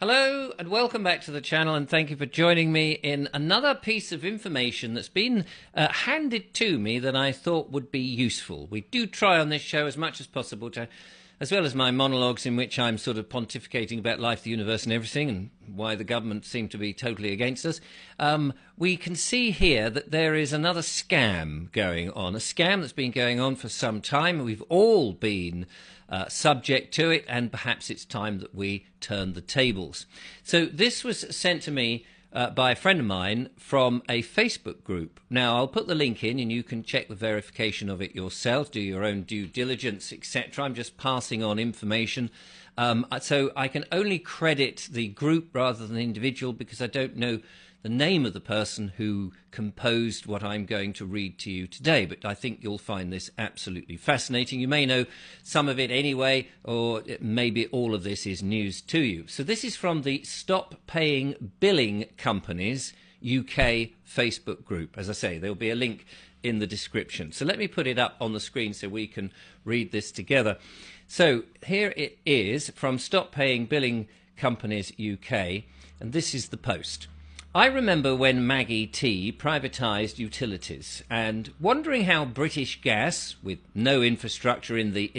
Hello and welcome back to the channel, and thank you for joining me in another piece of information that's been handed to me that I thought would be useful. We do try on this show as much as possible to, as well as my monologues in which I'm sort of pontificating about life, the universe and everything and why the government seem to be totally against us, we can see here that there is another scam going on, a scam that's been going on for some time. We've all been subject to it, and perhaps it's time that we turn the tables. So this was sent to me by a friend of mine from a Facebook group. Now, I'll put the link in and you can check the verification of it yourself, do your own due diligence, etc. I'm just passing on information. So I can only credit the group rather than the individual because I don't know the name of the person who composed what I'm going to read to you today, but I think you'll find this absolutely fascinating. You may know some of it anyway, or maybe all of this is news to you. So this is from the Stop Paying Billing Companies UK Facebook group. As I say, there'll be a link in the description. So let me put it up on the screen so we can read this together. So here it is from Stop Paying Billing Companies UK, and this is the post. I remember when Maggie T privatised utilities and wondering how British Gas, with no infrastructure in the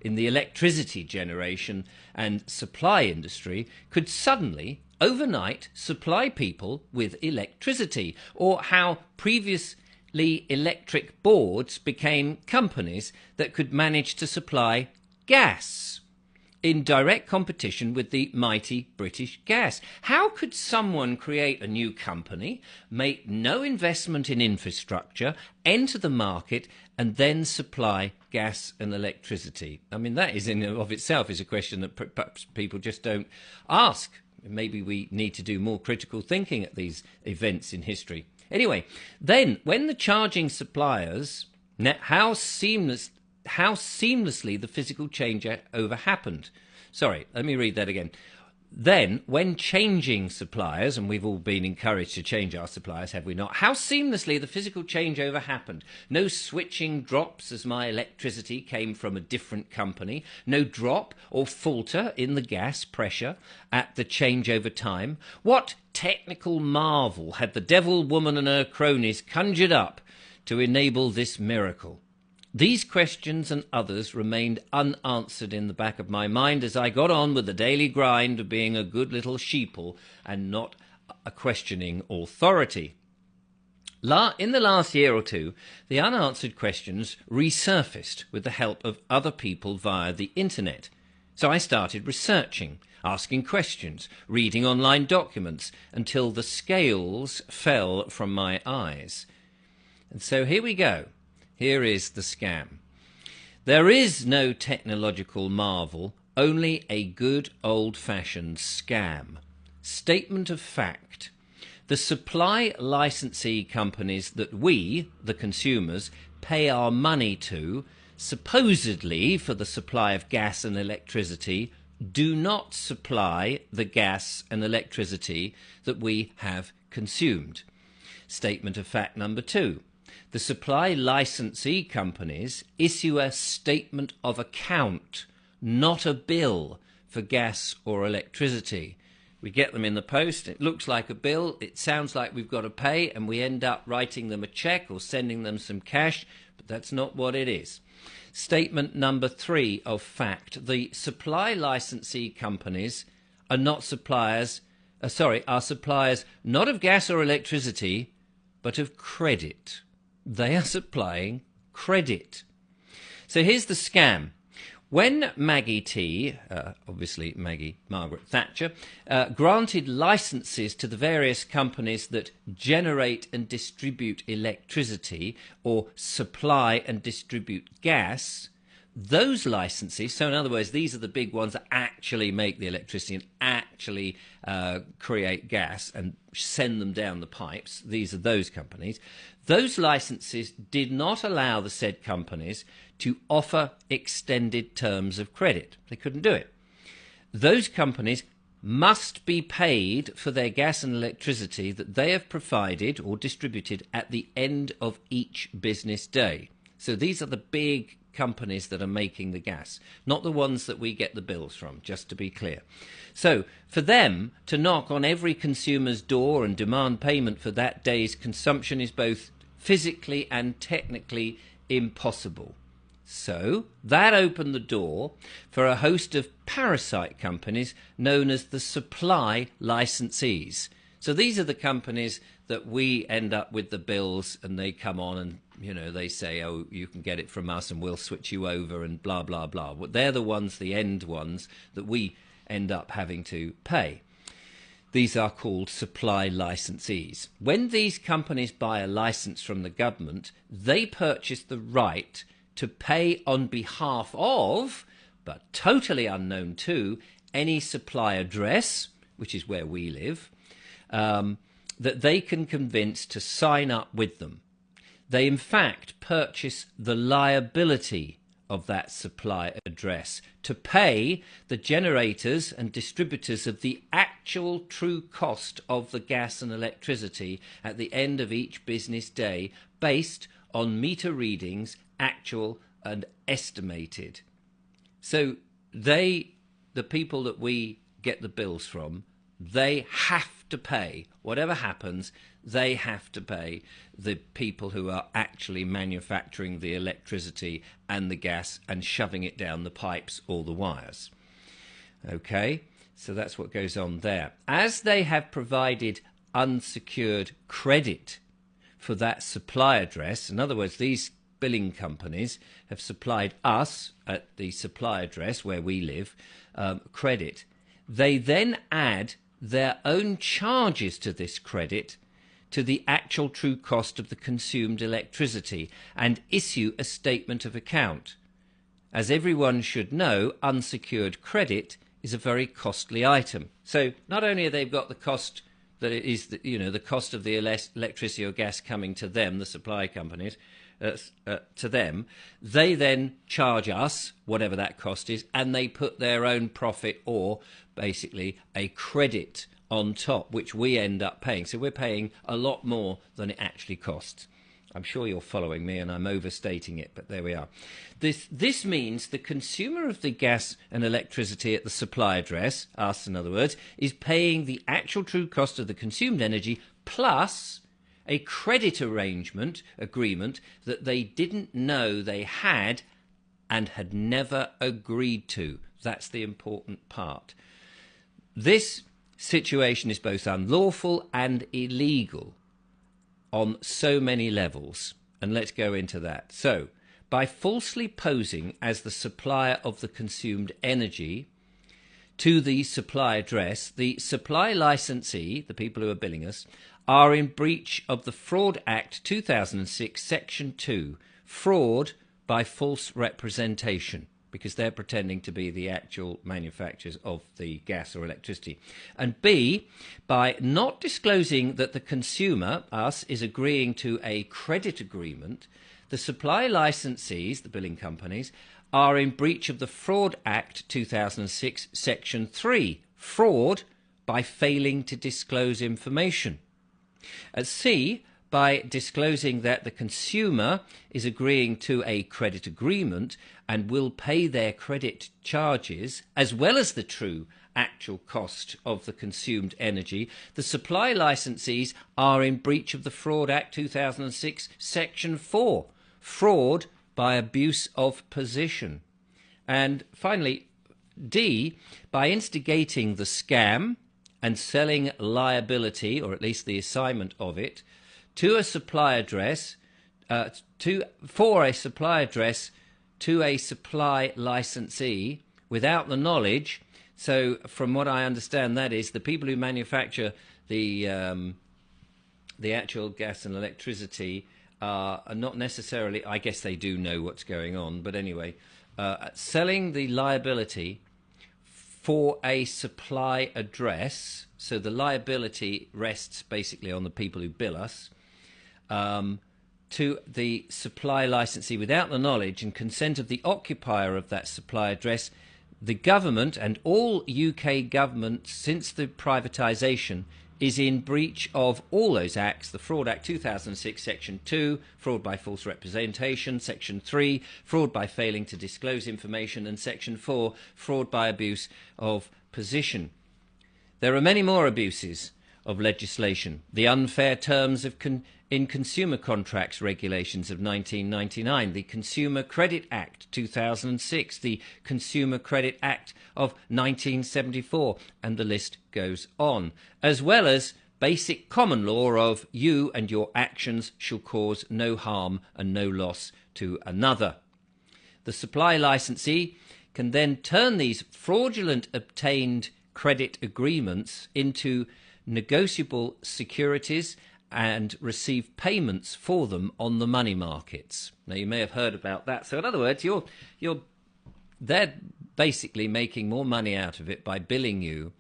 electricity generation and supply industry, could suddenly, overnight, supply people with electricity, or how previously electric boards became companies that could manage to supply gas in direct competition with the mighty British Gas. How could someone create a new company, make no investment in infrastructure, enter the market, and then supply gas and electricity? I mean, that is in and of itself is a question that perhaps people just don't ask. Maybe we need to do more critical thinking at these events in history. Anyway, then when the charging suppliers, how seamlessly the physical changeover happened. Sorry, let me read that again. Then, when changing suppliers, and we've all been encouraged to change our suppliers, have we not? How seamlessly the physical changeover happened. No switching drops as my electricity came from a different company. No drop or falter in the gas pressure at the changeover time. What technical marvel had the devil woman and her cronies conjured up to enable this miracle? These questions and others remained unanswered in the back of my mind as I got on with the daily grind of being a good little sheeple and not a questioning authority. In the last year or two, the unanswered questions resurfaced with the help of other people via the internet. So I started researching, asking questions, reading online documents, until the scales fell from my eyes. And so here we go. Here is the scam. There is no technological marvel, only a good old-fashioned scam. Statement of fact. The supply licensee companies that we, the consumers, pay our money to, supposedly for the supply of gas and electricity, do not supply the gas and electricity that we have consumed. Statement of fact number 2. The supply licensee companies issue a statement of account, not a bill for gas or electricity. We get them in the post, it looks like a bill, it sounds like we've got to pay, and we end up writing them a cheque or sending them some cash, but that's not what it is. Statement number 3 of fact. The supply licensee companies are not suppliers, are suppliers not of gas or electricity, but of credit. They are supplying credit. So here's the scam. When Maggie T, obviously Margaret Thatcher, granted licenses to the various companies that generate and distribute electricity or supply and distribute gas, those licenses, so in other words, these are the big ones that actually make the electricity and actually create gas and send them down the pipes. These are those companies. Those licenses did not allow the said companies to offer extended terms of credit. They couldn't do it. Those companies must be paid for their gas and electricity that they have provided or distributed at the end of each business day. So these are the big companies that are making the gas, not the ones that we get the bills from, just to be clear. So for them to knock on every consumer's door and demand payment for that day's consumption is both physically and technically impossible. So that opened the door for a host of parasite companies known as the supply licensees. So these are the companies that we end up with the bills, and they come on and, you know, they say, oh, you can get it from us and we'll switch you over and blah, blah, blah. But they're the ones, the end ones, that we end up having to pay. These are called supply licensees. When these companies buy a license from the government, they purchase the right to pay on behalf of, but totally unknown to, any supply address, which is where we live, that they can convince to sign up with them. They in fact purchase the liability of that supply address to pay the generators and distributors of the actual true cost of the gas and electricity at the end of each business day, based on meter readings, actual and estimated. So the people that we get the bills from, they have to pay. Whatever happens, they have to pay the people who are actually manufacturing the electricity and the gas and shoving it down the pipes or the wires. Okay, so that's what goes on there. As they have provided unsecured credit for that supply address, in other words, these billing companies have supplied us at the supply address where we live credit. They then add their own charges to this credit to the actual true cost of the consumed electricity and issue a statement of account. As everyone should know, unsecured credit is a very costly item. So not only have they got the cost that it is, the cost of the electricity or gas coming to them, the supply companies, to them, they then charge us whatever that cost is, and they put their own profit or basically a credit on top, which we end up paying. So we're paying a lot more than it actually costs. I'm sure you're following me, and I'm overstating it, but there we are. This means the consumer of the gas and electricity at the supply address, us in other words, is paying the actual true cost of the consumed energy plus a credit agreement that they didn't know they had and had never agreed to. That's the important part. This situation is both unlawful and illegal on so many levels, and let's go into that. So, by falsely posing as the supplier of the consumed energy to the supply address, the supply licensee, the people who are billing us, are in breach of the Fraud Act 2006, Section 2, fraud by false representation, because they're pretending to be the actual manufacturers of the gas or electricity. And B, by not disclosing that the consumer, us, is agreeing to a credit agreement, the supply licensees, the billing companies, are in breach of the Fraud Act 2006, Section 3, fraud by failing to disclose information. At C, by disclosing that the consumer is agreeing to a credit agreement and will pay their credit charges as well as the true actual cost of the consumed energy, the supply licensees are in breach of the Fraud Act 2006, Section 4, fraud by abuse of position. And finally, D, by instigating the scam and selling liability, or at least the assignment of it, to a supply address, for a supply address to a supply licensee without the knowledge. So, from what I understand, that is the people who manufacture the actual gas and electricity are not necessarily. I guess they do know what's going on, but anyway, selling the liability for a supply address. So the liability rests basically on the people who bill us. To the supply licensee without the knowledge and consent of the occupier of that supply address, the government and all UK governments since the privatisation is in breach of all those acts: the Fraud Act 2006, Section 2, fraud by false representation; Section 3, fraud by failing to disclose information; and Section 4, fraud by abuse of position. There are many more abuses of legislation: the unfair terms of in consumer contracts regulations of 1999, the Consumer Credit Act 2006, the Consumer Credit Act of 1974, and the list goes on, as well as basic common law of you and your actions shall cause no harm and no loss to another. The supply licensee can then turn these fraudulent obtained credit agreements into negotiable securities and receive payments for them on the money markets. Now, you may have heard about that. So in other words, they're basically making more money out of it by billing you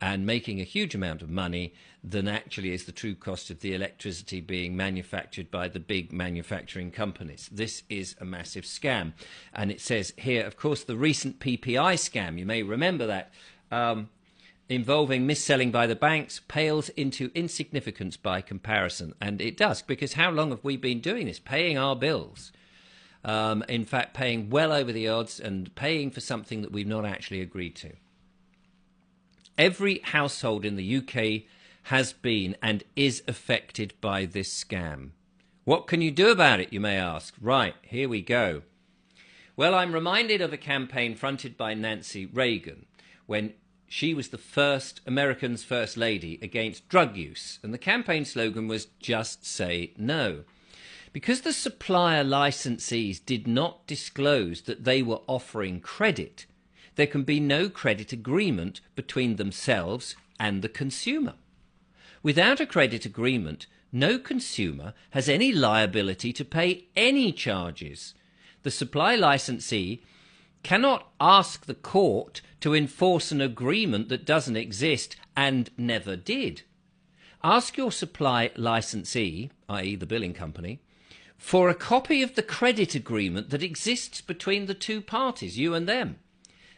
and making a huge amount of money than actually is the true cost of the electricity being manufactured by the big manufacturing companies. This is a massive scam. And it says here, of course, the recent PPI scam, you may remember that, involving mis-selling by the banks, pales into insignificance by comparison. And it does, because how long have we been doing this? Paying our bills. In fact, paying well over the odds and paying for something that we've not actually agreed to. Every household in the UK has been and is affected by this scam. What can you do about it, you may ask? Right, here we go. Well, I'm reminded of a campaign fronted by Nancy Reagan when she was the American's first lady against drug use. And the campaign slogan was "Just Say No." Because the supplier licensees did not disclose that they were offering credit, there can be no credit agreement between themselves and the consumer. Without a credit agreement, no consumer has any liability to pay any charges. The supply licensee cannot ask the court to enforce an agreement that doesn't exist and never did. Ask your supply licensee, i.e. the billing company, for a copy of the credit agreement that exists between the two parties, you and them.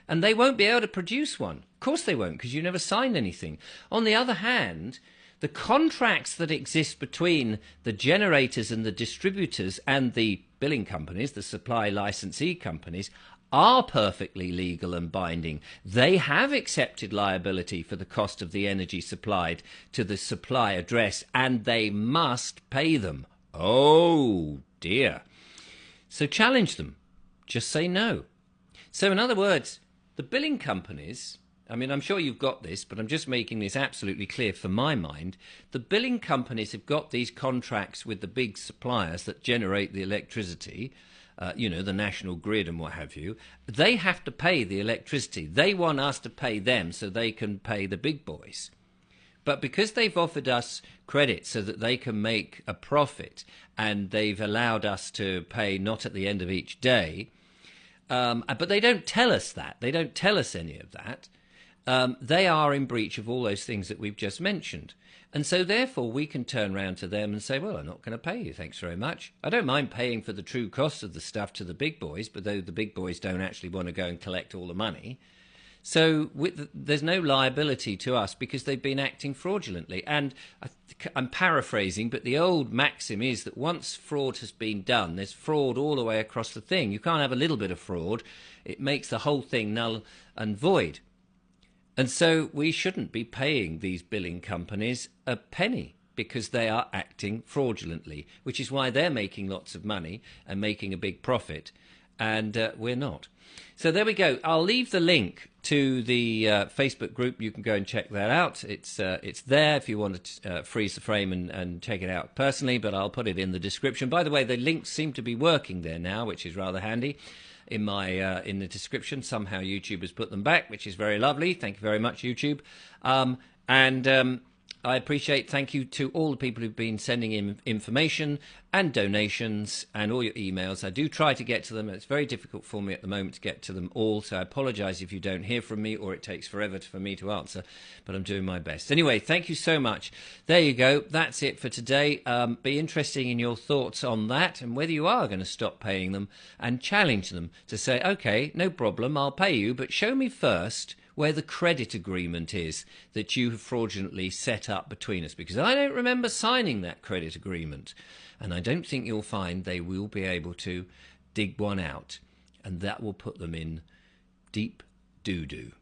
And they won't be able to produce one. Of course they won't, because you never signed anything. On the other hand, the contracts that exist between the generators and the distributors and the billing companies, the supply licensee companies, are perfectly legal and binding. They have accepted liability for the cost of the energy supplied to the supply address, and they must pay them. Oh dear. So challenge them. Just say no. So in other words, the billing companies, I mean, I'm sure you've got this, but I'm just making this absolutely clear for my mind. The billing companies have got these contracts with the big suppliers that generate the electricity, the national grid and what have you. They have to pay the electricity. They want us to pay them so they can pay the big boys. But because they've offered us credit so that they can make a profit, and they've allowed us to pay not at the end of each day, but they don't tell us that. They don't tell us any of that. They are in breach of all those things that we've just mentioned. And so therefore we can turn around to them and say, well, I'm not going to pay you, thanks very much. I don't mind paying for the true cost of the stuff to the big boys, but though the big boys don't actually want to go and collect all the money. So there's no liability to us because they've been acting fraudulently. And I'm paraphrasing, but the old maxim is that once fraud has been done, there's fraud all the way across the thing. You can't have a little bit of fraud. It makes the whole thing null and void. And so we shouldn't be paying these billing companies a penny because they are acting fraudulently, which is why they're making lots of money and making a big profit, and we're not. So there we go. I'll leave the link to the Facebook group. You can go and check that out. It's there if you want to freeze the frame and check it out personally, but I'll put it in the description. By the way, the links seem to be working there now, which is rather handy. In the description, somehow YouTube has put them back, which is very lovely. Thank you very much, YouTube. I appreciate. Thank you to all the people who've been sending in information and donations and all your emails. I do try to get to them. It's very difficult for me at the moment to get to them all, so I apologise if you don't hear from me or it takes forever for me to answer, but I'm doing my best. Anyway, thank you so much. There you go. That's it for today. Be interesting in your thoughts on that and whether you are going to stop paying them, and challenge them to say, OK, no problem, I'll pay you, but show me first where the credit agreement is that you have fraudulently set up between us, because I don't remember signing that credit agreement, and I don't think you'll find they will be able to dig one out, and that will put them in deep doo-doo.